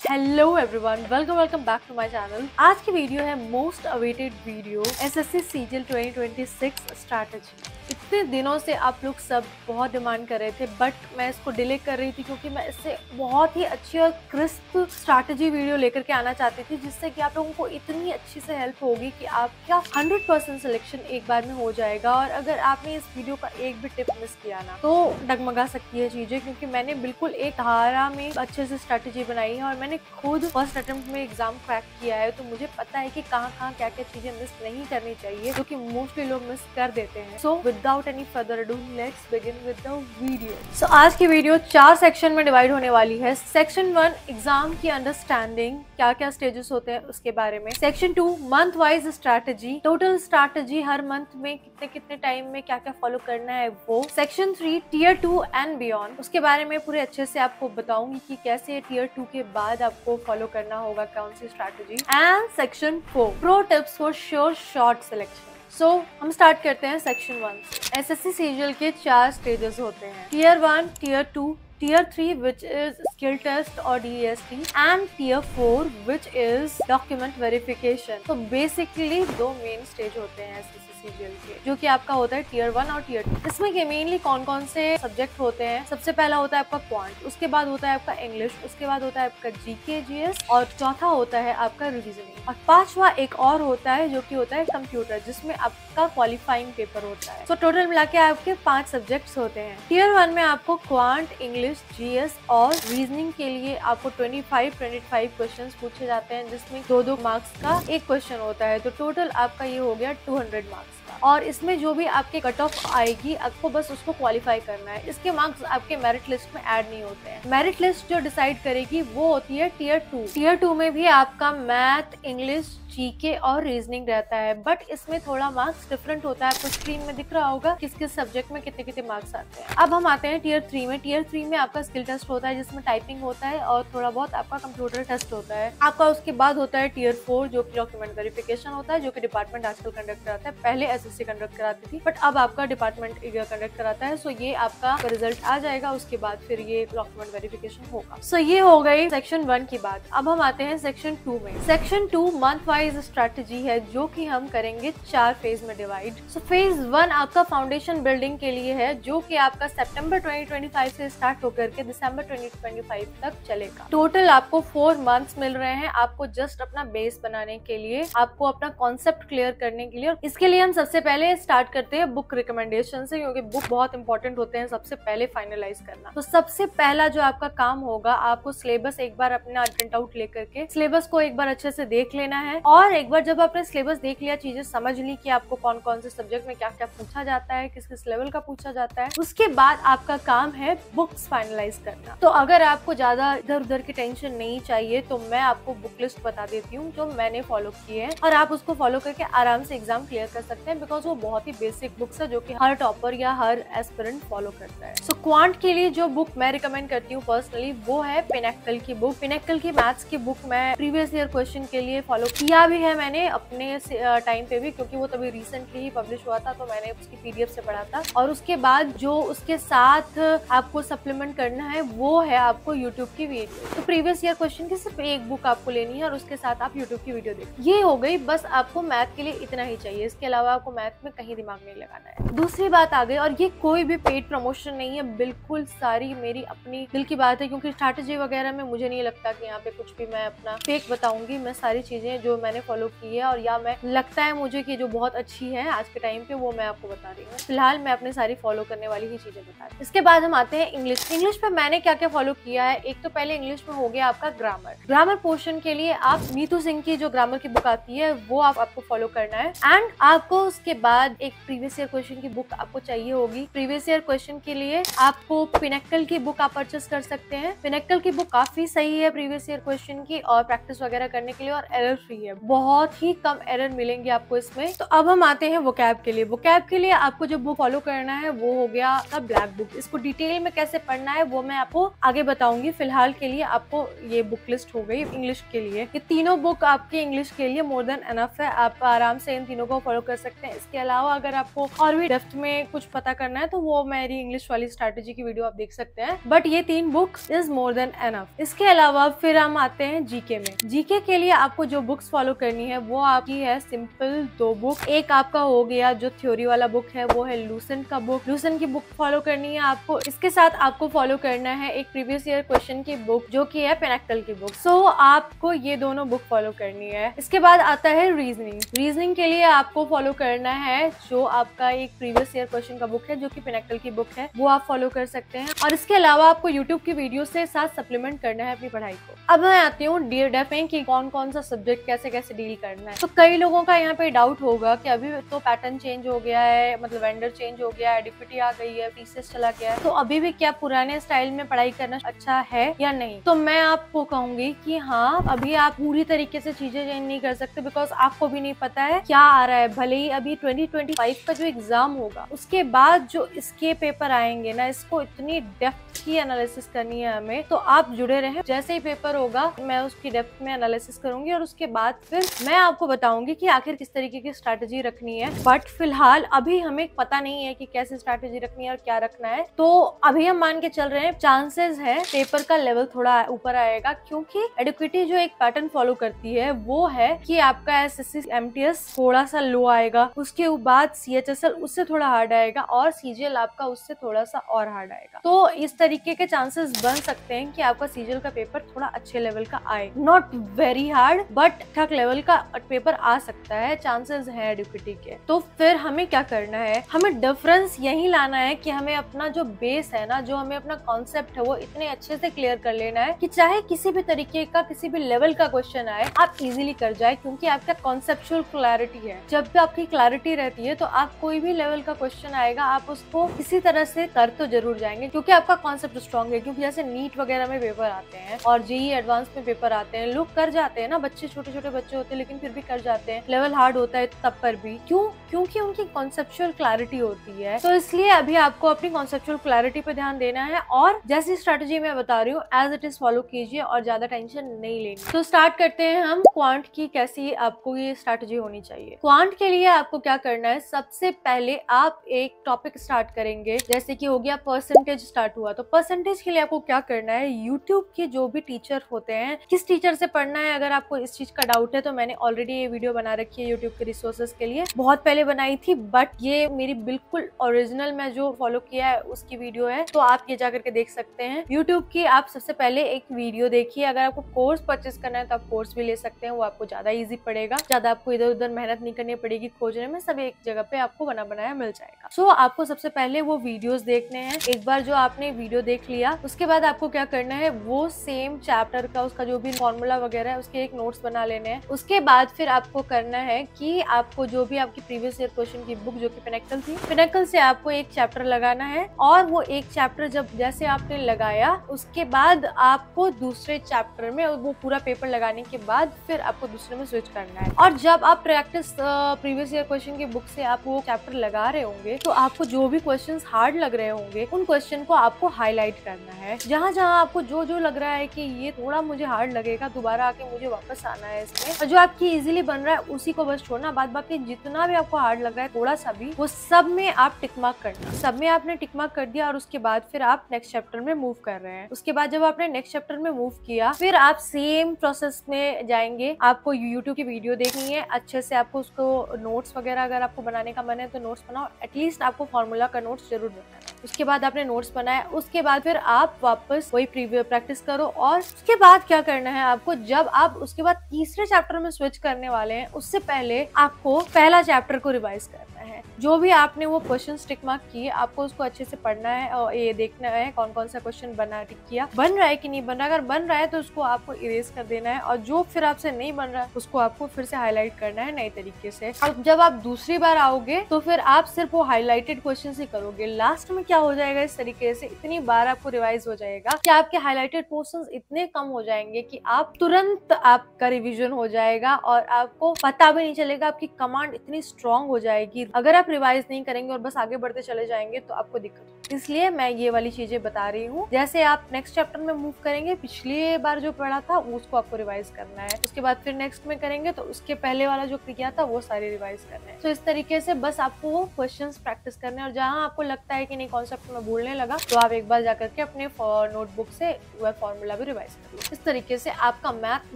Hello everyone, welcome back to my channel. आज की video है most awaited video SSC CGL 2026 strategy. इतने दिनों से आप लोग सब बहुत डिमांड कर रहे थे, बट मैं इसको डिले कर रही थी क्योंकि मैं इससे बहुत ही अच्छी और क्रिस्प स्ट्रैटेजी वीडियो लेकर के आना चाहती थी, जिससे कि आप लोगों को इतनी अच्छी से हेल्प होगी कि आपका 100% सिलेक्शन एक बार में हो जाएगा। और अगर आपने इस वीडियो का एक भी टिप मिस किया ना तो डगमगा सकती है चीजें, क्योंकि मैंने बिल्कुल एक धारा में अच्छे से स्ट्रैटेजी बनाई है और मैंने खुद फर्स्ट अटेम्प्ट में एग्जाम क्रैक किया है, तो मुझे पता है कि कहाँ क्या क्या चीजें मिस नहीं करनी चाहिए, जो कि मोस्टली लोग मिस कर देते हैं। So without any further ado let's begin with the video. So आज की वीडियो 4 सेक्शन में डिवाइड होने वाली है। सेक्शन 1 एग्जाम की अंडरस्टैंडिंग, क्या क्या स्टेजेस होते हैं उसके बारे में। Section 2 month wise strategy, total strategy हर मंथ में कितने कितने टाइम में क्या क्या फॉलो करना है वो। सेक्शन 3 टियर 2 एंड बियॉन्ड, उसके बारे में पूरे अच्छे से आपको बताऊंगी कि कैसे टियर 2 के बाद आपको फॉलो करना होगा कौन सी strategy. And section 4 pro tips for sure shot selection. So हम स्टार्ट करते हैं सेक्शन 1 से। एसएससी सीजीएल के 4 स्टेजेस होते हैं, tier 1, tier 2, Tier 3 which is skill test or DEST and Tier 4 which is document verification। तो बेसिकली 2 मेन स्टेज होते हैं एसएससी सीजीएल के, जो कि आपका होता है Tier 1 और Tier 2। इसमें मेनली कौन कौन से सब्जेक्ट होते हैं? सबसे पहला होता है आपका क्वांट, उसके बाद होता है आपका इंग्लिश, उसके बाद होता है आपका जीके जीएस और चौथा होता है आपका रीजनिंग और पांचवा एक और होता है जो कि होता है कंप्यूटर, जिसमें आपका क्वालिफाइंग पेपर होता है। तो टोटल मिला के आपके 5 सब्जेक्ट्स होते हैं। Tier 1 में आपको क्वांट, इंग्लिश, जीएस और रीजनिंग के लिए आपको 25 क्वेश्चंस पूछे जाते हैं, जिसमें 2-2 मार्क्स का एक क्वेश्चन होता है। तो टोटल आपका ये हो गया 200 मार्क्स का। और इसमें जो भी आपके कट ऑफ आएगी आपको बस उसको क्वालिफाई करना है। इसके मार्क्स आपके मेरिट लिस्ट में ऐड नहीं होते हैं। मेरिट लिस्ट जो डिसाइड करेगी वो होती है टियर 2। टियर 2 में भी आपका मैथ, इंग्लिश, जीके और रीजनिंग रहता है, बट इसमें थोड़ा मार्क्स डिफरेंट होता है। आपको स्क्रीन में दिख रहा होगा किस किस सब्जेक्ट में कितने कितने मार्क्स आते हैं। अब हम आते हैं टियर 3 में। टियर 3 में आपका स्किल टेस्ट होता है, जिसमें टाइपिंग होता है और थोड़ा बहुत आपका कंप्यूटर टेस्ट होता है। आपका उसके बाद होता है टियर 4 जो कि डॉक्यूमेंट वेरिफिकेशन होता है, जो कि डिपार्टमेंट आजकल कंडक्ट कराता है। पहले एसएससी कंडक्ट कराती थी, बट अब आपका डिपार्टमेंट कंडक्ट कराता है। सो ये आपका रिजल्ट आ जाएगा, उसके बाद फिर ये डॉक्यूमेंट वेरिफिकेशन होगा। सो ये हो गई सेक्शन 1 की बात। अब हम आते हैं सेक्शन 2 में। सेक्शन 2 मंथ वाइज स्ट्रैटेजी है, जो कि हम करेंगे 4 फेज में डिवाइड। सो फेज 1 आपका फाउंडेशन बिल्डिंग के लिए है, जो कि आपका सितंबर 2025 से स्टार्ट होकर के दिसंबर 2025 तक चलेगा। टोटल आपको 4 मंथ्स मिल रहे हैं आपको जस्ट अपना बेस बनाने के लिए, आपको अपना कॉन्सेप्ट क्लियर करने के लिए। और इसके लिए हम सबसे पहले स्टार्ट करते हैं बुक रिकमेंडेशन से, क्योंकि बुक बहुत इंपॉर्टेंट होते हैं सबसे पहले फाइनलाइज करना। तो सबसे पहला जो आपका काम होगा, आपको सिलेबस एक बार अपना प्रिंट आउट लेकर के सिलेबस को एक बार अच्छे से देख लेना है। और एक बार जब आपने सिलेबस देख लिया, चीजें समझ ली कि आपको कौन कौन से सब्जेक्ट में क्या क्या पूछा जाता है, किस किस लेवल का पूछा जाता है, उसके बाद आपका काम है बुक्स फाइनलाइज करना। तो अगर आपको ज्यादा इधर उधर की टेंशन नहीं चाहिए तो मैं आपको बुक लिस्ट बता देती हूँ जो मैंने फॉलो की है, और आप उसको फॉलो करके आराम से एग्जाम क्लियर कर सकते हैं, बिकॉज वो बहुत ही बेसिक बुक्स है जो कि हर टॉपर या हर एस्पिरेंट फॉलो करता है। सो क्वांट के लिए जो बुक मैं रिकमेंड करती हूँ पर्सनली, वो है पिनेक्कल की बुक। पिनेक्कल की मैथ्स की बुक मैं प्रीवियस ईयर क्वेश्चन के लिए फॉलो किया भी है मैंने अपने टाइम पे भी, क्योंकि वो तभी रिसेंटली ही पब्लिश हुआ था, तो मैंने उसकी पीडीएफ से पढ़ा था। और उसके बाद जो उसके साथ आपको सप्लीमेंट करना है वो है आपको यूट्यूब की वीडियो। तो प्रीवियस ईयर क्वेश्चन की सिर्फ एक बुक आपको लेनी है और उसके साथ आप यूट्यूब की वीडियो देखो। ये हो गई, बस आपको मैथ के लिए इतना ही चाहिए, इसके अलावा आपको मैथ में कहीं दिमाग नहीं लगाना है। दूसरी बात आ गई, और ये कोई भी पेड प्रमोशन नहीं है, बिल्कुल सारी मेरी अपनी दिल की बात है, क्योंकि स्ट्रैटेजी वगैरह में मुझे नहीं लगता कि यहाँ पे कुछ भी मैं अपना फेक बताऊंगी। मैं सारी चीजें जो मैंने फॉलो की है और या मैं लगता है मुझे कि जो बहुत अच्छी है आज के टाइम पे, वो मैं आपको बता रही हूँ। फिलहाल मैं अपनी सारी फॉलो करने वाली ही चीजें बता रही हूँ। इसके बाद हम आते हैं इंग्लिश। इंग्लिश पे मैंने क्या क्या फॉलो किया है। एक तो पहले इंग्लिश में हो गया आपका ग्रामर। ग्रामर पोर्शन के लिए आप नीतू सिंह की जो ग्रामर की बुक आती है वो आपको फॉलो करना है। एंड आपको उसके बाद एक प्रीवियस ईयर क्वेश्चन की बुक आपको चाहिए होगी। प्रीवियस ईयर क्वेश्चन के लिए आपको पिनेक्कल की बुक आप परचेस कर सकते हैं। पिनेक्कल की बुक काफी सही है प्रीवियस ईयर क्वेश्चन की और प्रैक्टिस वगैरह करने के लिए, और एरर फ्री है, बहुत ही कम एरर मिलेंगे आपको इसमें। तो अब हम आते हैं वोकैब के लिए। वोकैब के लिए आपको जो बुक फॉलो करना है वो हो गया आपका ब्लैक बुक। इसको डिटेल में कैसे पढ़ना है वो मैं आपको आगे बताऊंगी। फिलहाल के लिए आपको ये बुक लिस्ट हो गई इंग्लिश के लिए। ये तीनों बुक आपके इंग्लिश के लिए मोर देन एनफ है, आप आराम से इन तीनों को फॉलो कर सकते सकते हैं। इसके अलावा अगर आपको और भी डेप्थ में कुछ पता करना है तो वो मेरी इंग्लिश वाली स्ट्रैटेजी की वीडियो आप देख सकते हैं। बट ये 3 books is more than enough. इसके अलावा फिर हम आते हैं जीके में। जीके के लिए आपको जो बुक्स फॉलो करनी है वो आपकी है सिंपल 2 बुक। एक आपका हो गया जो थ्योरी वाला बुक है वो है लूसेंट का बुक, लूसेंट की बुक फॉलो करनी है आपको। इसके साथ आपको फॉलो करना है एक प्रीवियस ईयर क्वेश्चन की बुक जो कि है पिनेक्टल की बुक। सो आपको ये दोनों बुक फॉलो करनी है। इसके बाद आता है रीजनिंग। रीजनिंग के लिए आपको फॉलो करना है जो आपका एक प्रीवियस ईयर क्वेश्चन का बुक है जो कि पिनेक्टल की बुक है, वो आप फॉलो कर सकते हैं। और इसके अलावा आपको यूट्यूब की वीडियो से साथ सप्लीमेंट करना है अपनी पढ़ाई को। अब मैं आती हूँ DF में कि कौन कौन सा सब्जेक्ट कैसे कैसे डील करना है। तो कई लोगों का यहाँ पे डाउट होगा कि अभी तो पैटर्न चेंज हो गया है, मतलब वेंडर चेंज हो गया है, डिप्टी आ गई है, पीसीएस चला गया है, तो अभी भी क्या पुराने स्टाइल में पढ़ाई करना अच्छा है या नहीं। तो मैं आपको कहूंगी कि हाँ, अभी आप पूरी तरीके से चीजें चेंज नहीं कर सकते बिकॉज आपको भी नहीं पता है क्या आ रहा है। भले ही अभी 2025 का जो एग्जाम होगा उसके बाद जो इसके पेपर आएंगे ना, इसको इतनी डेप्थ की एनालिसिस करनी है हमें, तो आप जुड़े रहें। जैसे ही पेपर होगा मैं उसकी डेप्थ में एनालिसिस करूंगी और उसके बाद फिर मैं आपको बताऊंगी कि आखिर किस तरीके की स्ट्रैटेजी रखनी है। बट फिलहाल अभी हमें पता नहीं है कि कैसे स्ट्रैटेजी रखनी है और क्या रखना है। तो अभी हम मान के चल रहे हैं चांसेस है पेपर का लेवल थोड़ा ऊपर आएगा, क्योंकि एडुकेटी जो एक पैटर्न फॉलो करती है वो है कि आपका SSC MTS थोड़ा सा लो आएगा, उसके बाद CHSL उससे थोड़ा हार्ड आएगा और CGL आपका उससे थोड़ा सा और हार्ड आएगा। तो इस तरीके के चांसेस बन सकते हैं कि आपका CGL का पेपर थोड़ा अच्छे लेवल का आए। नॉट वेरी हार्ड बट ठीक लेवल का पेपर आ सकता है, चांसेस है एडुकेटी के। तो फिर हमें क्या करना है, हमें डिफरेंस यही लाना है कि हमें अपना जो बेस है ना, जो हमें अपना कॉन्सेप्ट है वो इतने अच्छे से क्लियर कर लेना है कि चाहे किसी भी तरीके का किसी भी लेवल का क्वेश्चन आए आप इजीली कर जाए, क्योंकि आपका कॉन्सेप्चुअल क्लैरिटी है। जब भी आपकी क्लैरिटी रहती है तो आप कोई भी लेवल का क्वेश्चन आएगा आप उसको किसी तरह से कर तो जरूर जाएंगे, क्योंकि आपका कॉन्सेप्ट स्ट्रॉन्ग है। क्योंकि जैसे नीट वगैरह में पेपर आते हैं और JEE एडवांस में पेपर आते हैं, लोग कर जाते हैं ना, बच्चे छोटे छोटे बच्चे होते हैं लेकिन फिर भी कर जाते हैं, लेवल हार्ड होता है तब पर भी। क्यों? क्योंकि उनकी कॉन्सेप्चुअल क्लैरिटी होती है। तो इसलिए अभी आपको अपनी कॉन्सेप्चुअल क्लैरिटी पे ध्यान देना है और जैसी स्ट्रैटेजी मैं बता रही हूँ एज इट इज फॉलो कीजिए और ज्यादा टेंशन नहीं लेनी। तो स्टार्ट करते हैं हम क्वांट की कैसी आपको ये स्ट्रैटेजी होनी चाहिए। क्वांट के लिए आपको क्या करना है, सबसे पहले आप एक टॉपिक स्टार्ट करेंगे, जैसे कि हो गया परसेंटेज स्टार्ट हुआ। तो परसेंटेज के लिए आपको क्या करना है, यूट्यूब के जो भी टीचर होते हैं, किस टीचर से पढ़ना है, अगर आपको इस चीज का डाउट है तो मैंने ऑलरेडी ये वीडियो बना रखी है यूट्यूब के रिसोर्सेज के लिए, बहुत पहले बनाई थी, बट ये मेरी बिल्कुल ओरिजिनल मैं जो फॉलो किया है उसकी वीडियो है, तो आप ये जाकर के देख सकते हैं यूट्यूब की। आप सबसे पहले एक वीडियो देखिए। अगर आपको कोर्स परचेस करना है तो आप कोर्स भी ले सकते हैं, वो आपको ज्यादा इजी पड़ेगा, ज्यादा आपको इधर उधर मेहनत नहीं करनी पड़ेगी खोजने में, सब एक जगह पे आपको बना बनाया मिल जाएगा। सो आपको सबसे पहले वो वीडियोस देखने हैं। एक बार जो आपने वीडियो देख लिया उसके बाद आपको क्या करना है, वो सेम चैप्टर का उसका जो भी फॉर्मूला वगैरह है उसके एक नोट्स बना लेने हैं। उसके बाद फिर आपको करना है कि आपको जो भी आपकी प्रीवियस ईयर क्वेश्चन की बुक जो कि पिनेक्टल थी, पिनेक्टल से आपको एक चैप्टर लगाना है और वो एक चैप्टर जब जैसे आपने लगाया उसके बाद आपको दूसरे चैप्टर में वो पूरा पेपर लगाने के बाद फिर आपको दूसरे में स्विच करना है। और जब आप प्रैक्टिस प्रीवियस ईयर क्वेश्चन की बुक से आप वो चैप्टर लगा रहे होंगे तो आपको जो भी क्वेश्चंस हार्ड लग रहे होंगे उन क्वेश्चन को आपको हाईलाइट करना है। जहाँ जहाँ आपको जो जो लग रहा है कि ये थोड़ा मुझे हार्ड लगेगा, दोबारा आके मुझे वापस आना है इसमें, और जो आपकी इजीली बन रहा है उसी को बस छोड़ना। बाद बाकी जितना भी आपको हार्ड लग रहा है थोड़ा सा भी, वो सब में आप टिक मार्क करना। सब में आपने टिक मार्क कर दिया और उसके बाद फिर आप नेक्स्ट चैप्टर में मूव कर रहे हैं। उसके बाद जब आपने नेक्स्ट चैप्टर में मूव किया फिर आप सेम प्रोसेस में जाएंगे। आपको यूट्यूब की वीडियो देखनी है अच्छे से, आपको उसको नोट्स वगैरह अगर आपको बनाने का मन है तो नोट्स बनाओ, एटलीस्ट आपको फॉर्मूला का नोट्स जरूर बनाना है। उसके बाद आपने नोट्स बनाया, उसके बाद फिर आप वापस वही प्रीवियस प्रैक्टिस करो। और उसके बाद क्या करना है आपको, जब आप उसके बाद तीसरे चैप्टर में स्विच करने वाले हैं उससे पहले आपको पहला चैप्टर को रिवाइज करना है। जो भी आपने वो क्वेश्चन टिक मार्क किए आपको उसको अच्छे से पढ़ना है और ये देखना है कौन कौन सा क्वेश्चन बना टिक किया, बन रहा है कि नहीं बन रहा। अगर बन रहा है तो उसको आपको इरेज कर देना है और जो फिर आपसे नहीं बन रहा है उसको आपको फिर से हाईलाइट करना है नए तरीके से। और जब आप दूसरी बार आओगे तो फिर आप सिर्फ वो हाईलाइटेड क्वेश्चन ही करोगे। लास्ट में क्या हो जाएगा, इस तरीके से इतनी बार आपको रिवाइज हो जाएगा कि आपके हाईलाइटेड पोर्शंस इतने कम हो जाएंगे कि आप तुरंत आपका रिविजन हो जाएगा और आपको पता भी नहीं चलेगा। आपकी कमांड इतनी स्ट्रांग हो जाएगी, अगर आप रिवाइज नहीं करेंगे और बस आगे बढ़ते चले जाएंगे तो आपको दिक्कत होगी। इसलिए मैं ये वाली चीजें बता रही हूँ। जैसे आप नेक्स्ट चैप्टर में मूव करेंगे, पिछली बार जो पढ़ा था उसको आपको रिवाइज करना है, उसके बाद फिर नेक्स्ट में करेंगे तो उसके पहले वाला जो किया था वो सारे रिवाइज करने हैं। तो इस तरीके से बस आपको वो क्वेश्चंस प्रैक्टिस करने, और जहां आपको लगता है कि नहीं कॉन्सेप्ट में भूलने लगा तो आप एक बार जाकर के अपने नोटबुक से वह फॉर्मूला भी रिवाइज कर लो। इस तरीके से आपका मैथ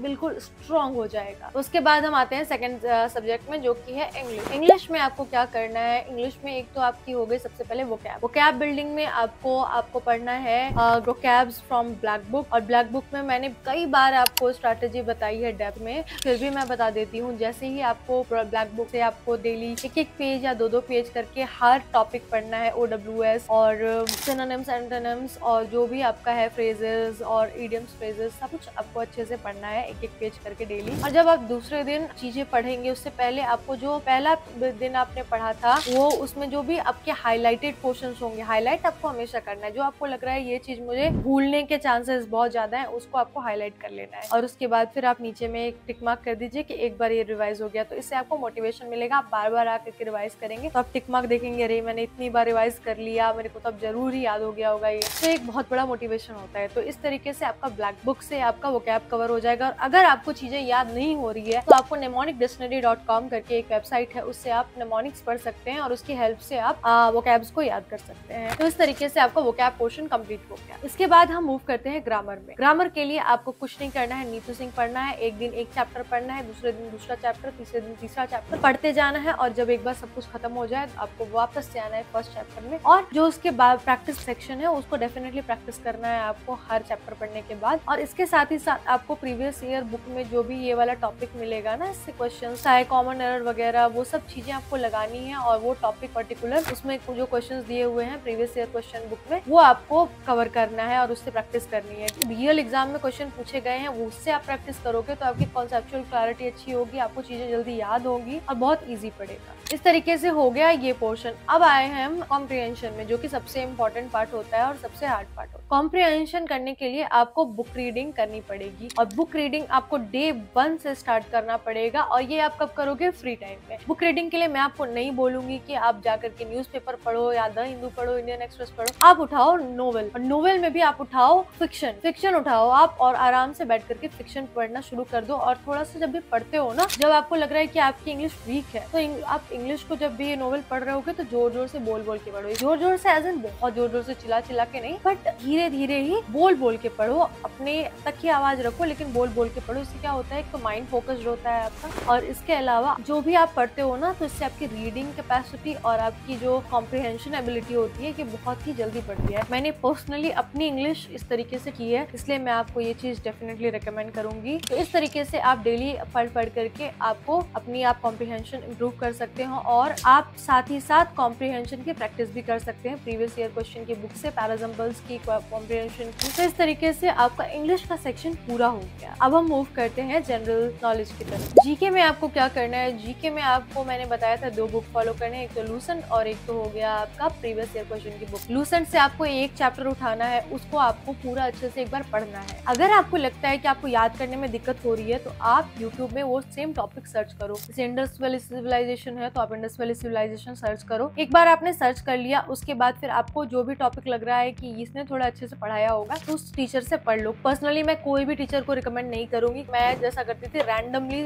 बिल्कुल स्ट्रॉन्ग हो जाएगा। उसके बाद हम आते हैं सेकंड सब्जेक्ट में, जो कि है इंग्लिश। इंग्लिश में आपको क्या करना है? इंग्लिश में एक तो आपकी हो गई सबसे पहले वोकैब बिल्डिंग में आपको पढ़ना है वोकैब्स फ्रॉम ब्लैक बुक। और ब्लैक बुक में मैंने कई बार आपको स्ट्रैटेजी बताई है डेप्थ में, फिर भी मैं बता देती हूँ। जैसे ही आपको ब्लैक बुक से आपको डेली एक पेज या दो पेज करके हर टॉपिक पढ़ना है, OWS और सिनोनिम्स, एंटोनिम्स और जो भी आपका है फ्रेजेस और इडियम्स, फ्रेजेस, सब कुछ आपको अच्छे से पढ़ना है एक पेज करके डेली। और जब आप दूसरे दिन चीजें पढ़ेंगे उससे पहले आपको जो पहला दिन आपने पढ़ा था वो उसमें जो भी आपके हाईलाइटेड पोर्शंस होंगे, हाईलाइट आपको हमेशा करना है। जो आपको लग रहा है ये चीज मुझे भूलने के चांसेस बहुत ज्यादा है, उसको आपको हाईलाइट कर लेना है। और उसके बाद फिर आप नीचे में एक टिक मार्क कर दीजिए कि एक बार ये रिवाइज हो गया। तो इससे आपको मोटिवेशन मिलेगा। आप बार बार आकर के रिवाइज करेंगे तो आप टिक मार्क देखेंगे, अरे मैंने इतनी बार रिवाइज कर लिया, मेरे को तो अब जरूर ही याद हो गया होगा। ये तो एक बहुत बड़ा मोटिवेशन होता है। तो इस तरीके से आपका ब्लैक बुक से आपका वोकैब कवर हो जाएगा। और अगर आपको चीजें याद नहीं हो रही है तो आपको mnemonicdictionary.com करके एक वेबसाइट है, उससे आप mnemonics पढ़ सकते हैं और उसकी हेल्प से आप वोकैब्स को याद कर सकते हैं। तो इस तरीके से आपका वोकैब पोर्शन कंप्लीट हो गया। इसके बाद हम मूव करते हैं ग्रामर में। ग्रामर के लिए आपको कुछ नहीं करना है, नीतू सिंह पढ़ना है। एक दिन एक चैप्टर पढ़ना है, दूसरे दिन दूसरा चैप्टर, तीसरे दिन तीसरा चैप्टर पढ़ते जाना है। और जब एक बार सब कुछ खत्म हो जाए तो आपको वापस से आना है फर्स्ट चैप्टर में। और जो उसके बाद प्रैक्टिस सेक्शन है उसको डेफिनेटली प्रैक्टिस करना है आपको हर चैप्टर पढ़ने के बाद। और इसके साथ ही साथ आपको प्रीवियस ईयर बुक में जो भी ये वाला टॉपिक मिलेगा ना, इससे क्वेश्चन चाहे कॉमन एरर वगैरह, वो सब चीजें आपको लगानी है। और वो टॉपिक पर्टिकुलर उसमें जो क्वेश्चंस दिए हुए हैं प्रीवियस ईयर क्वेश्चन बुक में, वो आपको कवर करना है और उससे प्रैक्टिस करनी है। रियल एग्जाम में क्वेश्चन पूछे गए हैं वो उससे आप प्रैक्टिस करोगे तो आपकी कॉन्सेप्चुअल क्लैरिटी अच्छी होगी, आपको चीजें जल्दी याद होंगी और बहुत ईजी पड़ेगा। इस तरीके से हो गया ये पोर्शन। अब आए हैं हम कॉम्प्रिहेंशन में, जो कि सबसे इम्पोर्टेंट पार्ट होता है और सबसे हार्ड पार्ट होता है। कॉम्प्रिहेंशन करने के लिए आपको बुक रीडिंग करनी पड़ेगी और बुक रीडिंग आपको डे 1 से स्टार्ट करना पड़ेगा। और ये आप कब करोगे? फ्री टाइम में। बुक रीडिंग के लिए मैं आपको नहीं बोलूंगी कि आप जाकर के न्यूज़पेपर पढ़ो या द हिंदू पढ़ो, इंडियन एक्सप्रेस पढ़ो। आप उठाओ नोवेल, और नोवेल में भी आप उठाओ फिक्शन उठाओ आप, और आराम से बैठ करके फिक्शन पढ़ना शुरू कर दो। और थोड़ा सा जब भी पढ़ते हो ना, जब आपको लग रहा है कि आपकी इंग्लिश वीक है तो आप इंग्लिश को जब भी ये नोवेल पढ़ रहे होगे तो जोर जोर से बोल के पढ़ो। जोर जोर से एज इन बहुत जोर जोर से चिल्ला के नहीं, बट धीरे धीरे ही बोल के पढ़ो। अपने तक ही आवाज रखो लेकिन बोल के पढ़ो। इससे क्या होता है, एक तो माइंड फोकस्ड होता है आपका, और इसके अलावा जो भी आप पढ़ते हो ना तो इससे आपकी रीडिंग कैपेसिटी और आपकी जो कॉम्प्रिहेंशन एबिलिटी होती है कि बहुत ही जल्दी बढ़ती है। मैंने पर्सनली अपनी इंग्लिश इस तरीके से की है, इसलिए मैं आपको ये चीज डेफिनेटली रिकमेंड करूंगी। तो इस तरीके से आप डेली पढ़ करके आपको अपनी आप कॉम्प्रिहेंशन इंप्रूव कर सकते हो। और आप साथ ही साथ कॉम्प्रिहेंशन की प्रैक्टिस भी कर सकते हैं प्रीवियस ईयर क्वेश्चन की बुक से, पैराजम्बल्स की कॉम्प्रिहेंशन की। तो इस तरीके से आपका इंग्लिश का सेक्शन पूरा हो गया। अब हम मूव करते हैं जनरल नॉलेज की तरफ। जीके में आपको क्या करना है? जीके में आपको मैंने बताया था 2 बुक फॉलो करने हैं, एक तो लूसेंट और एक तो हो गया आपका प्रीवियस ईयर क्वेश्चन की बुक। लूसेंट से आपको एक चैप्टर उठाना है, उसको आपको पूरा अच्छे से एक बार पढ़ना है। अगर आपको लगता है कि आपको याद करने में दिक्कत हो रही है तो आप यूट्यूब में वो सेम टॉपिक सर्च करो। जैसे इंडस वैली सिविलाइजेशन है तो आप इंडस वैली सिविलाइजेशन सर्च करो। एक बार आपने सर्च कर लिया, उसके बाद फिर आपको जो भी टॉपिक लग रहा है कि इसने थोड़ा अच्छे से पढ़ाया होगा तो उस टीचर से पढ़ लो। पर्सनली मैं कोई भी टीचर को रिकमेंड नहीं करूंगी। मैं जैसा करती थी, रैंडमली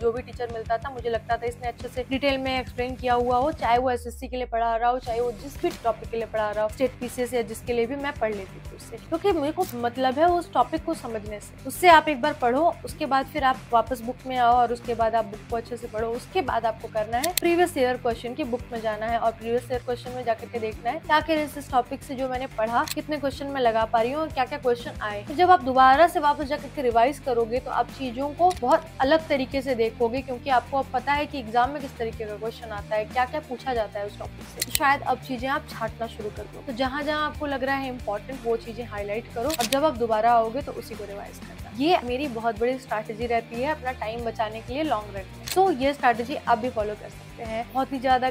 जो भी टीचर मिलता था मुझे लगता था इसने अच्छे से डिटेल में एक्सप्लेन किया हुआ हो, चाहे वो एसएससी के लिए पढ़ा रहा हो, चाहे वो जिस भी टॉपिक के लिए पढ़ा रहा हो, स्टेट पीसीएस या जिसके लिए भी, मैं पढ़ लेती थी उससे, क्योंकि मेरे को मतलब है उस टॉपिक को समझने से। उससे आप एक बार पढ़ो, उसके बाद फिर आप वापस बुक में आओ और उसके बाद आप बुक को अच्छे से पढ़ो। उसके बाद आपको करना है प्रीवियस ईयर क्वेश्चन की बुक में जाना है और प्रीवियस ईयर क्वेश्चन में जाकर के देखना है क्या क्या इस टॉपिक से जो मैंने पढ़ा कितने क्वेश्चन में लगा पा रही हूँ और क्या क्या क्वेश्चन आए। तो जब आप दोबारा से वापस जाकर के रिवाइज करोगे तो आप चीजों को बहुत अलग तरीके से देखोगे, क्योंकि आपको अब पता है कि एग्जाम में किस तरीके का क्वेश्चन आता है, क्या क्या पूछा जाता है उस टॉपिक से। तो शायद अब चीजें आप छांटना शुरू कर दो। तो जहां जहां आपको लग रहा है इंपॉर्टेंट वो चीजें हाईलाइट करो और जब आप दोबारा आओगे तो उसी को रिवाइज करना। ये मेरी बहुत बड़ी स्ट्रैटेजी रहती है अपना टाइम बचाने के लिए लॉन्ग रन में। तो ये स्ट्रैटेजी आप भी फॉलो कर सकते हैं। सकते हैं। बहुत ही ज्यादा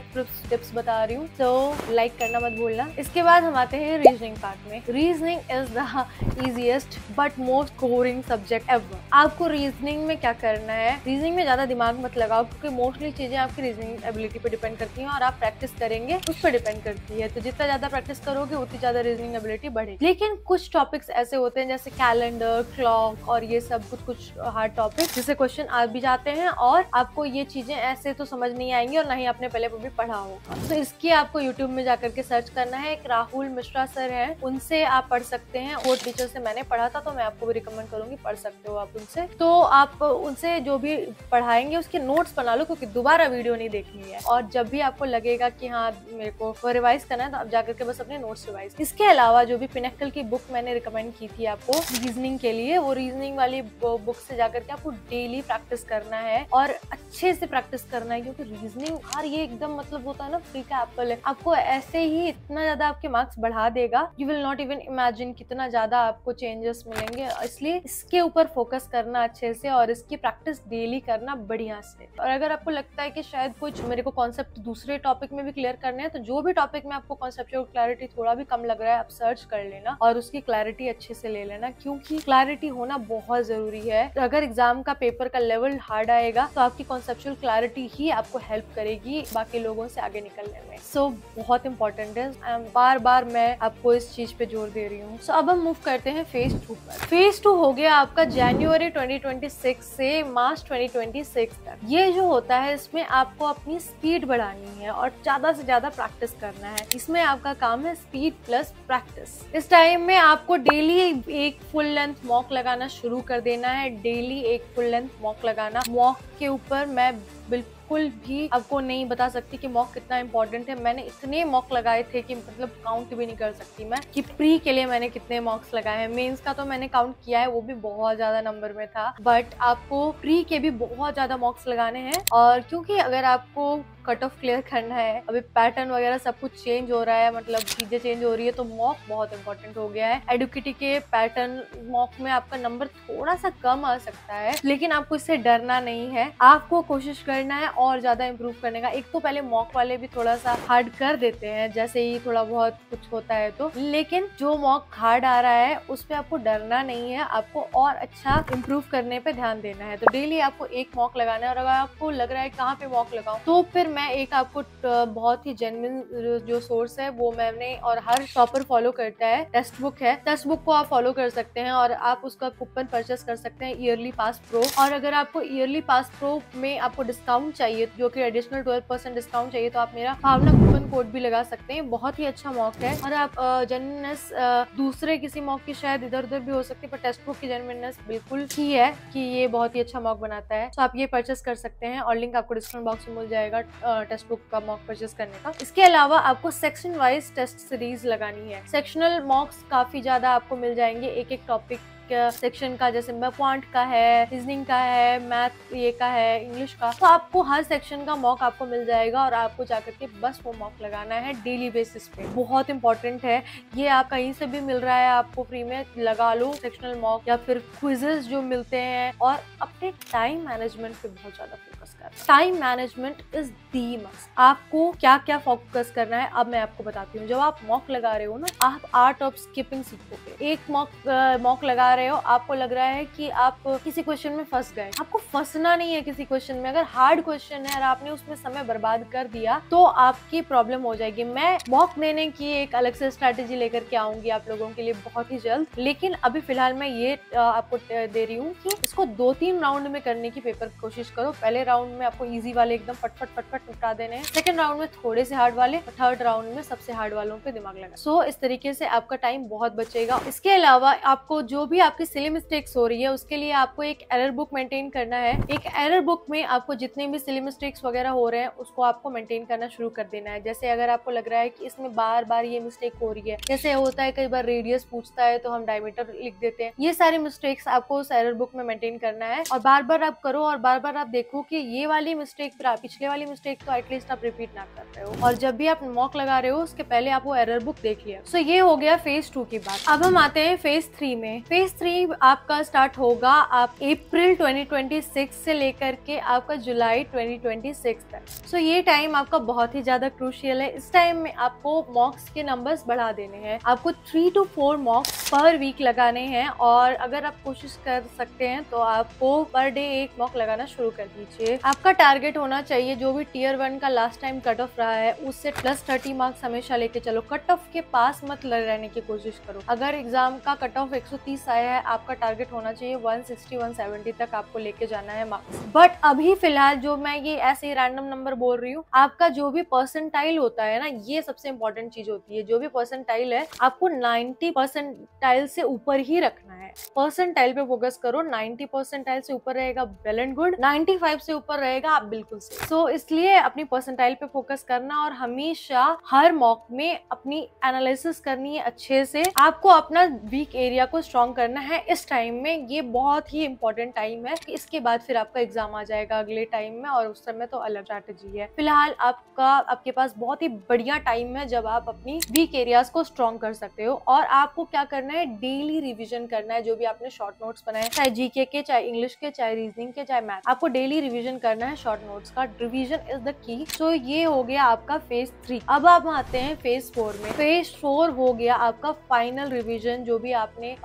टिप्स बता रही हूँ, तो लाइक करना मत भूलना। इसके बाद हम आते हैं रीजनिंग पार्ट में। Reasoning is the easiest but most boring subject ever. आपको रीजनिंग में क्या करना है, रीजनिंग में ज्यादा दिमाग मत लगाओ, क्योंकि मोस्टली चीजें आपकी रीजनिंग एबिलिटी पे डिपेंड करती हैं और आप प्रैक्टिस करेंगे उस पर डिपेंड करती है। तो जितना ज्यादा प्रैक्टिस करोगे उतनी ज्यादा रीजनिंग एबिलिटी बढ़ेगी। लेकिन कुछ टॉपिक्स ऐसे होते हैं जैसे कैलेंडर, क्लॉक और ये सब कुछ हार्ड टॉपिक जिससे क्वेश्चन आ भी जाते हैं और आपको ये चीजें ऐसे तो समझ नहीं आएंगी और ना ही आपने पहले भी पढ़ा होगा। तो इसकी आपको यूट्यूब में जाकर के सर्च करना है। एक राहुल मिश्रा सर है, उनसे आप पढ़ सकते हैं। वो टीचर से मैंने पढ़ा था, तो मैं आपको भी रिकमेंड करूंगी, पढ़ सकते हो आप उनसे। तो आप उनसे जो भी पढ़ाएंगे उसके नोट्स बना लो, क्योंकि दोबारा वीडियो नहीं देखनी है। और जब भी आपको लगेगा कि हाँ मेरे को रिवाइज करना है, तो आप जाकर के बस अपने नोट्स रिवाइज। इसके अलावा जो भी पिनेकल की बुक मैंने रिकमेंड की थी आपको रीजनिंग के लिए, वो रीजनिंग वाली बुक से जाकर के आपको डेली प्रैक्टिस करना है और अच्छे से प्रैक्टिस करना है, क्योंकि रीजनिंग और ये एकदम मतलब होता है ना फ्री का एप्पल है। आपको ऐसे ही इतना ज्यादा आपके मार्क्स बढ़ा देगा, you will not even imagine कितना ज्यादा आपको चेंजेस मिलेंगे। इसलिए इसके ऊपर फोकस करना अच्छे से और इसकी प्रैक्टिस डेली करना बढ़िया से। और अगर आपको लगता है कि शायद कुछ मेरे को कॉन्सेप्ट दूसरे टॉपिक में भी क्लियर करने हैं, तो जो भी टॉपिक में आपको कॉन्सेप्चुअल क्लैरिटी थोड़ा भी कम लग रहा है, आप सर्च कर लेना और उसकी क्लैरिटी अच्छे से ले लेना, क्योंकि क्लैरिटी होना बहुत जरूरी है। तो अगर एग्जाम का पेपर का लेवल हार्ड आएगा तो आपकी कॉन्सेप्चुअल क्लैरिटी ही आपको हेल्प करेगी बाकी लोगों से आगे निकलने में। सो बहुत इंपॉर्टेंट है, बार बार मैं आपको इस चीज पे जोर दे रही हूँ। सो अब हम मूव करते हैं फेज 2 पर। फेज 2 हो गया आपका जनवरी 2026 से मार्च 2026 तक। ये जो होता है इसमें आपको अपनी स्पीड बढ़ानी है और ज्यादा से ज्यादा प्रैक्टिस करना है। इसमें आपका काम है स्पीड प्लस प्रैक्टिस। इस टाइम में आपको डेली एक फुल लेंथ मॉक लगाना शुरू कर देना है। डेली एक फुल लेंथ मॉक लगाना। मॉक के ऊपर मैं बिल्कुल भी आपको नहीं बता सकती कि मॉक कितना इंपॉर्टेंट है। मैंने इतने मॉक लगाए थे कि मतलब काउंट भी नहीं कर सकती मैं कि प्री के लिए मैंने कितने मॉक्स लगाए हैं। मेंस का तो मैंने काउंट किया है, वो भी बहुत ज्यादा नंबर में था, बट आपको प्री के भी बहुत ज्यादा मॉक्स लगाने हैं। और क्योंकि अगर आपको कट ऑफ क्लियर करना है, अभी पैटर्न वगैरह सब कुछ चेंज हो रहा है, मतलब चीजें चेंज हो रही है, तो मॉक बहुत इंपॉर्टेंट हो गया है। एडुकेटी के पैटर्न मॉक में आपका नंबर थोड़ा सा कम आ सकता है, लेकिन आपको इससे डरना नहीं है। आपको कोशिश करना है और ज्यादा इम्प्रूव करने का। एक तो पहले मॉक वाले भी थोड़ा सा हार्ड कर देते हैं जैसे ही थोड़ा बहुत कुछ होता है तो, लेकिन जो मॉक हार्ड आ रहा है उस पर आपको डरना नहीं है, आपको और अच्छा इम्प्रूव करने पे ध्यान देना है। तो डेली आपको एक मॉक लगाना है। और अगर आपको लग रहा है कहाँ पे मॉक लगाऊं, तो फिर मैं एक आपको बहुत ही जेन्युइन जो सोर्स है वो मैंने और हर शॉपर फॉलो करता है, टेक्स्ट बुक है। टेक्स्ट बुक को आप फॉलो कर सकते हैं और आप उसका कूपन परचेस कर सकते हैं, ईयरली पास प्रो। और अगर आपको ईयरली पास प्रो में आपको डिस्काउंट चाहिए, जो कि एडिशनल 12% डिस्काउंट चाहिए, तो आप मेरा भावना कूपन कोड भी लगा सकते हैं। बहुत ही अच्छा मॉक है। और आप जेन्युइननेस दूसरे किसी मॉक की शायद इधर उधर भी हो सकती है, पर टेक्स्ट बुक की जेन्युइननेस बिल्कुल ही है कि ये बहुत ही अच्छा मॉक बनाता है। तो आप ये परचेस कर सकते हैं और लिंक आपको डिस्क्रिप्शन बॉक्स में मिल जाएगा टेक्स्ट बुक का मॉक परचेस करने का। इसके अलावा आपको सेक्शन वाइज टेस्ट सीरीज लगानी है। सेक्शनल मॉक्स काफी ज्यादा आपको मिल जाएंगे, एक एक टॉपिक सेक्शन का, जैसे क्वांट का है, रीजनिंग का है, मैथ ये का है, इंग्लिश का। तो आपको हर सेक्शन का मॉक आपको मिल जाएगा और आपको जाकर के बस वो मॉक लगाना है डेली बेसिस पे। बहुत इंपॉर्टेंट है ये, आप कहीं से भी मिल रहा है आपको फ्री में, लगा लो सेक्शनल मॉक या फिर क्विजेस जो मिलते हैं। और अपने टाइम मैनेजमेंट पे बहुत ज्यादा फोकस करना। Time management is the must. आपको क्या क्या फोकस करना है अब मैं आपको बताती हूँ। जब आप मॉक लगा रहे हो ना, आप आर्ट ऑफ स्किपिंग सीखोगे। एक मॉक लगा रहे हो, आपको लग रहा है कि आप किसी क्वेश्चन में फंस गए, आपको फंसना नहीं है किसी क्वेश्चन में। अगर हार्ड क्वेश्चन है और आपने उसमें समय बर्बाद कर दिया तो आपकी प्रॉब्लम हो जाएगी। मैं मॉक देने की एक अलग से स्ट्रैटेजी लेकर के आऊंगी आप लोगों के लिए बहुत ही जल्द, लेकिन अभी फिलहाल मैं ये आपको दे रही हूँ कि इसको 2-3 राउंड में करने की पेपर कोशिश करो। पहले राउंड में आपको इजी वाले एकदम फटफट निपटा देने हैं, सेकंड राउंड में थोड़े से हार्ड वाले, और थर्ड राउंड में सबसे हार्ड वालों पे दिमाग लगा। सो इस तरीके से आपका टाइम बहुत बचेगा। इसके अलावा आपको जो भी आपकी सिली मिस्टेक्स हो रही है उसके लिए आपको एक एरर बुक मेंटेन करना है। एक एरर बुक में आपको जितने भी सिली मिस्टेक्स वगैरह हो रहे हैं उसको आपको मेंटेन करना शुरू कर देना है। जैसे अगर आपको लग रहा है कि इसमें बार बार ये मिस्टेक हो रही है, जैसे होता है कई बार रेडियस पूछता है तो हम डायमीटर लिख देते हैं, ये सारी मिस्टेक्स आपको उस एरर बुक में मेंटेन करना है। और बार बार आप करो और बार बार आप देखो कि ये वाली मिस्टेक पिछले वाली मिस्टेक तो एटलीस्ट आप रिपीट ना कर रहे हो। और जब भी आप मॉक लगा रहे हो उसके पहले आप वो एरर बुक देख लिया। सो ये हो गया फेज 2 की बात। अब हम आते हैं फेज 3 में। फेज 3 आपका स्टार्ट होगा आप अप्रैल 2026 से लेकर के आपका जुलाई 2026 तक। सो ये टाइम आपका बहुत ही ज्यादा क्रूशियल है। इस टाइम में आपको मॉक्स के नंबर्स बढ़ा देने हैं। आपको 3 to 4 मॉक्स पर वीक लगाने हैं और अगर आप कोशिश कर सकते हैं तो आपको पर डे 1 मॉक लगाना शुरू कर दीजिए। आपका टारगेट होना चाहिए जो भी टियर 1 का लास्ट टाइम कट ऑफ रहा है उससे +30 मार्क्स हमेशा लेके चलो। कट ऑफ के पास मत रहने की कोशिश करो। अगर एग्जाम का कट ऑफ 130 आया है, आपका टारगेट होना चाहिए 160-170 तक आपको लेके जाना है मार्क्स। बट अभी फिलहाल जो मैं ये ऐसे रैंडम नंबर बोल रही हूँ, आपका जो भी परसेंटाइल होता है ना, ये सबसे इंपॉर्टेंट चीज होती है। जो भी परसेंटाइल है आपको 90 परसेंटाइल से ऊपर ही रखना है। परसेंटाइल पे फोकस करो। 90 परसेंटाइल से ऊपर रहेगा वेल एंड गुड, 95 से ऊपर रहेगा आप बिल्कुल सही। सो इसलिए अपनी परसेंटाइल पे फोकस करना और हमेशा हर मॉक में अपनी एनालिसिस करनी है अच्छे से। आपको अपना वीक एरिया को स्ट्रॉन्ग करना है इस टाइम में। ये बहुत ही इंपॉर्टेंट टाइम है। इसके बाद फिर आपका एग्जाम आ जाएगा अगले टाइम में और उस समय तो अलग स्ट्रैटेजी है। फिलहाल आपके पास बहुत ही बढ़िया टाइम है जब आप अपनी वीक एरियाज को स्ट्रॉन्ग कर सकते हो। और आपको क्या करना है, डेली रिविजन करना है। जो भी आपने शॉर्ट नोट्स बनाए, चाहे जीके के, चाहे इंग्लिश के, चाहे रीजनिंग के, चाहे मैथ, आपको डेली रिविजन करना है। शॉर्ट नोट्स का रिविजन इज द की। सो ये हो गया आपका फेज 3। अब आप आते हैं फेज 4 में। फेज 4 हो गया आपका फाइनल रिविजन, जो भी आपने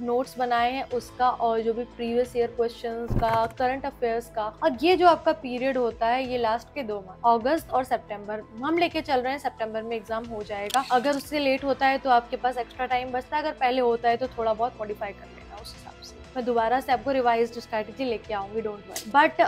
नोट्स बनाए हैं उसका और जो भी प्रीवियस ईयर क्वेश्चंस का, करंट अफेयर्स का। और ये जो आपका पीरियड होता है ये लास्ट के 2 मंथ, अगस्त और सितंबर हम लेके चल रहे हैं। सितंबर में एग्जाम हो जाएगा। अगर उससे लेट होता है तो आपके पास एक्स्ट्रा टाइम बचता है। अगर पहले होता है तो थोड़ा बहुत मॉडिफाई कर लेना उस हिसाब से। मैं दोबारा से आपको रिवाइज्ड स्ट्रैटेजी लेके आऊंगी, डोंट वरी। बट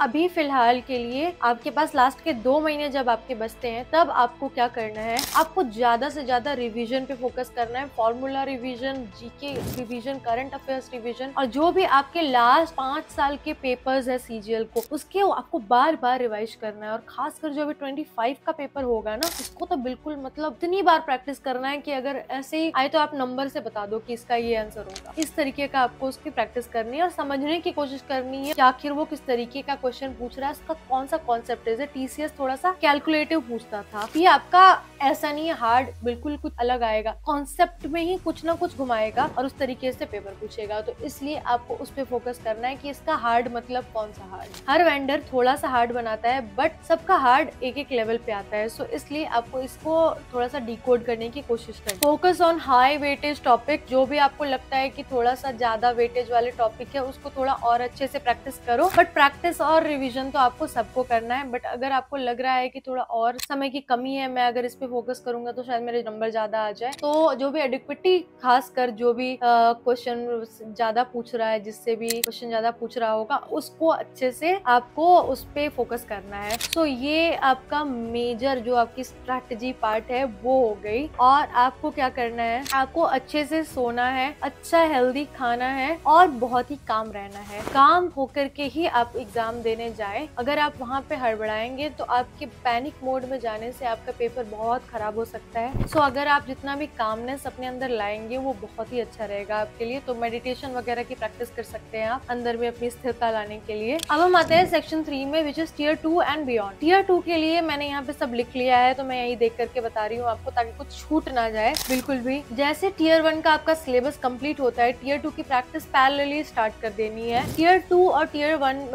अभी फिलहाल के लिए आपके पास लास्ट के 2 महीने जब आपके बचते हैं तब आपको क्या करना है, आपको ज्यादा से ज्यादा रिवीजन पे फोकस करना है। Formula revision, GK revision, current affairs revision और जो भी आपके लास्ट 5 साल के पेपर्स है सीजीएल को, उसके आपको बार बार रिवाइज करना है। और खासकर जो अभी 25 का पेपर होगा ना, उसको तो बिल्कुल मतलब इतनी बार प्रैक्टिस करना है कि अगर ऐसे ही आए तो आप नंबर से बता दो कि इसका ये आंसर होगा। इस तरीके का आपको प्रैक्टिस करनी है और समझने की कोशिश करनी है कि आखिर वो किस तरीके का क्वेश्चन पूछ रहा है, उसका कौन सा कॉन्सेप्ट है। जैसे टीसीएस थोड़ा सा कैलकुलेटिव पूछता था, ये आपका ऐसा नहीं है हार्ड, बिल्कुल कुछ अलग आएगा। कॉन्सेप्ट में ही कुछ ना कुछ घुमाएगा और उस तरीके से पेपर पूछेगा। तो इसलिए आपको उस पर फोकस करना है कि इसका हार्ड मतलब कौन सा हार्ड। हर वेंडर थोड़ा सा हार्ड बनाता है बट सबका हार्ड एक एक लेवल पे आता है। सो इसलिए आपको इसको थोड़ा सा डिकोड करने की कोशिश करें। Focus on high weightage topic. जो भी आपको लगता है कि थोड़ा सा ज्यादा वेटेज वाले टॉपिक है उसको थोड़ा और अच्छे से प्रैक्टिस करो। बट प्रैक्टिस और रिवीजन तो आपको सबको करना है। बट अगर आपको लग रहा है कि थोड़ा और समय की कमी है, मैं अगर इस पे फोकस करूंगा तो शायद मेरे नंबर ज्यादा आ जाए, तो जो भी एडिक्विटी, खासकर जो भी क्वेश्चन ज्यादा पूछ रहा है, जिससे भी क्वेश्चन ज्यादा पूछ रहा होगा, उसको अच्छे से आपको उस पे फोकस करना है। सो ये आपका मेजर जो आपकी स्ट्रैटेजी पार्ट है वो हो गई। और आपको क्या करना है, आपको अच्छे से सोना है, अच्छा हेल्दी खाना है और बहुत ही काम रहना है। काम होकर के ही आप एग्जाम देने जाए। अगर आप वहाँ पे हड़बड़ाएंगे तो आपके पैनिक मोड में जाने से आपका पेपर बहुत खराब हो सकता है। सो अगर आप जितना भी कामनेस अपने अंदर लाएंगे वो बहुत ही अच्छा रहेगा आपके लिए। तो मेडिटेशन वगैरह की प्रैक्टिस कर सकते हैं आप अंदर में अपनी स्थिरता लाने के लिए। अब हम आते हैं सेक्शन 3 में, which is tier 2 and beyond. Tier 2 के लिए मैंने यहाँ पे सब लिख लिया है, तो मैं यही देख करके बता रही हूँ आपको, ताकि कुछ छूट ना जाए बिल्कुल भी। जैसे टियर 1 का आपका सिलेबस कंप्लीट होता है, टियर 2 की प्रैक्टिस पैरेलली स्टार्ट कर देनी है। टियर 2 और टियर 1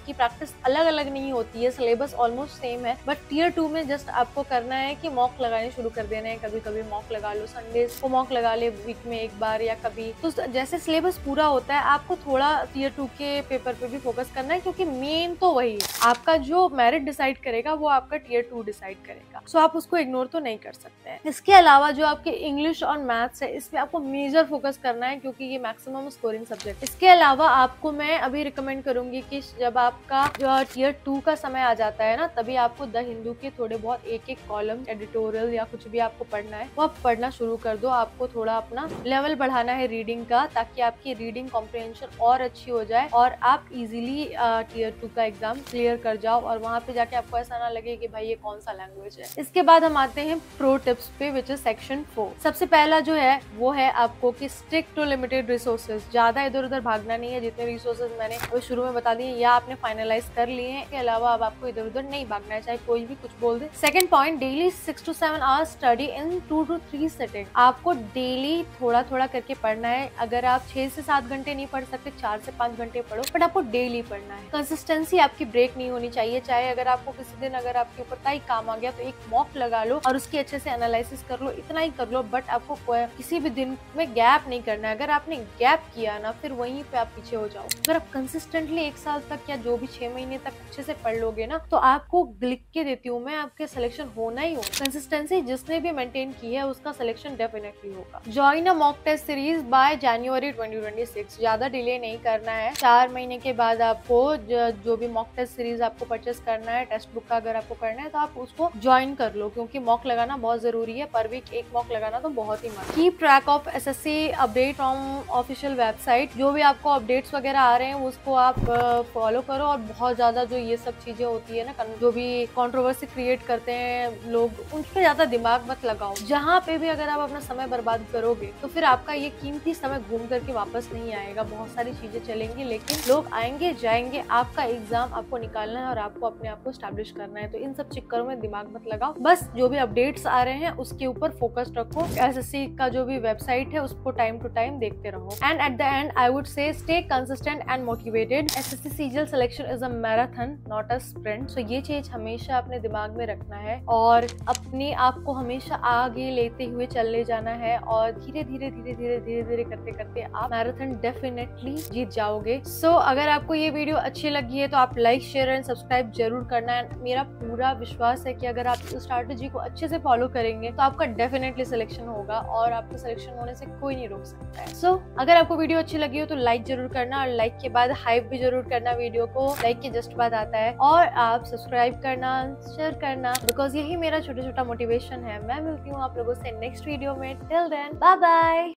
की प्रैक्टिस अलग अलग नहीं होती है, सिलेबस ऑलमोस्ट सेम है। बट टियर 2 में जस्ट आपको करना है कि मॉक लगाने शुरू कर देने हैं। कभी कभी मॉक लगा लो, संडेज को मॉक लगा ले वीक में एक बार या कभी। तो जैसे सिलेबस पूरा होता है आपको थोड़ा टियर 2 के पेपर पे भी फोकस करना है, क्योंकि मेन तो वही है। आपका जो मेरिट डिसाइड करेगा वो आपका टियर 2 डिसाइड करेगा। सो आप उसको इग्नोर तो नहीं कर सकते हैं। इसके अलावा जो आपके इंग्लिश और मैथ्स है, इस पे आपको मेजर फोकस करना है, क्योंकि ये मैक्सिमम स्कोरिंग सब्जेक्ट। इसके अलावा आपको मैं अभी रिकमेंड करूंगी कि जब आपका टियर 2 का समय आ जाता है ना, तभी आपको द हिंदू के थोड़े बहुत एक एक कॉलम, एडिटोरियल या कुछ भी आपको पढ़ना है वो आप पढ़ना शुरू कर दो। आपको थोड़ा अपना लेवल बढ़ाना है रीडिंग का, ताकि आपकी रीडिंग कॉम्प्रिहेंशन और अच्छी हो जाए और आप इजीली टियर 2 का एग्जाम क्लियर कर जाओ और वहाँ पे जाके आपको ऐसा ना लगे कि भाई ये कौन सा लैंग्वेज है। इसके बाद हम आते हैं प्रो टिप्स पे, विच इज सेक्शन 4। सबसे पहला जो है वो है आपको कि स्टिक टू लिमिटेड रिसोर्सेज। ज्यादा इधर उधर भागना नहीं है। जितने रिसोर्सेज मैंने शुरू में बता दिए या आपने फाइनलाइज कर लिए हैं, इसके अलावा अब आपको इधर उधर नहीं भागना है, चाहे कोई भी कुछ बोल दे। Second point, daily 6 to 7 hours study in 2 to 3 sitting. आपको डेली थोड़ा थोड़ा करके पढ़ना है। अगर आप 6 से 7 घंटे नहीं पढ़ सकते, 4 से 5 घंटे पढ़ो, बट आपको डेली पढ़ना है। कंसिस्टेंसी आपकी ब्रेक नहीं होनी चाहिए। चाहे अगर आपको किसी दिन अगर आपके ऊपर का ही काम आ गया तो एक मॉक लगा लो और उसकी अच्छे से एनालिसिस कर लो, इतना ही कर लो, बट आपको किसी भी दिन में गैप नहीं करना है। अगर आपने गैप किया ना, फिर वहीं पे आप पीछे हो जाओ। अगर आप कंसिस्टेंटली 1 साल तक या जो भी 6 महीने तक अच्छे से पढ़ लोगे ना, तो आपको लिख के देती हूँ मैं, आपके सिलेक्शन होना ही हो। कंसिस्टेंसी जिसने भी मेंटेन की है उसका सिलेक्शन डेफिनेटली होगा। Join a mock test series by January 2026। ज्यादा डिले नहीं करना है। 4 महीने के बाद आपको जो भी मॉक टेस्ट सीरीज आपको परचेस करना है, टेक्स्ट बुक का अगर आपको करना है तो आप उसको ज्वाइन कर लो, क्योंकि मॉक लगाना बहुत जरूरी है। पर वीक एक मॉक लगाना तो बहुत ही मस्त। Keep track of SSC update from official website. जो भी आपको अपडेट्स वगैरह आ रहे हैं उसको आप फॉलो करो। और बहुत ज्यादा जो ये सब चीजें होती है ना, जो भी कंट्रोवर्सी क्रिएट करते हैं लोग, उन पे ज्यादा दिमाग मत लगाओ। जहाँ पे भी अगर आप अपना समय बर्बाद करोगे तो फिर आपका ये कीमती समय घूम करके वापस नहीं आएगा। बहुत सारी चीजें चलेंगी, लेकिन लोग आएंगे जाएंगे। आपका एग्जाम आपको निकालना है और आपको अपने आप को स्टैब्लिश करना है। तो इन सब चक्करों में दिमाग मत लगाओ। बस जो भी अपडेट्स आ रहे हैं उसके ऊपर फोकस रखो। एसएससी का जो भी वेबसाइट है उसको टाइम टू टाइम देखते रहो। And at the end I would say stay consistent and motivated. SSC CGL selection is a marathon not a sprint. So ये चीज हमेशा अपने दिमाग में रखना है और अपने आप को हमेशा आगे लेते हुए चले जाना है। और धीरे धीरे धीरे धीरे धीरे धीरे करते करते आप मैराथन डेफिनेटली जीत जाओगे। सो अगर आपको ये वीडियो अच्छी लगी है तो आप लाइक शेयर एंड सब्सक्राइब जरूर करना है। मेरा पूरा विश्वास है कि अगर आप इस स्ट्रैटेजी को अच्छे से फॉलो करेंगे तो आपका डेफिनेटली सिलेक्शन होगा और आपके सिलेक्शन होने से कोई नहीं रोक सकता है। सो अगर आपको वीडियो अच्छी लगी हो तो लाइक जरूर करना और लाइक के बाद हाइप भी जरूर करना। वीडियो को लाइक के जस्ट बाद आता है। और आप सब्सक्राइब करना, शेयर करना, बिकॉज यही मेरा छोटा छोटा मोटिवेशन है। मैं मिलती हूँ आप लोगों से नेक्स्ट वीडियो में। Till then bye bye.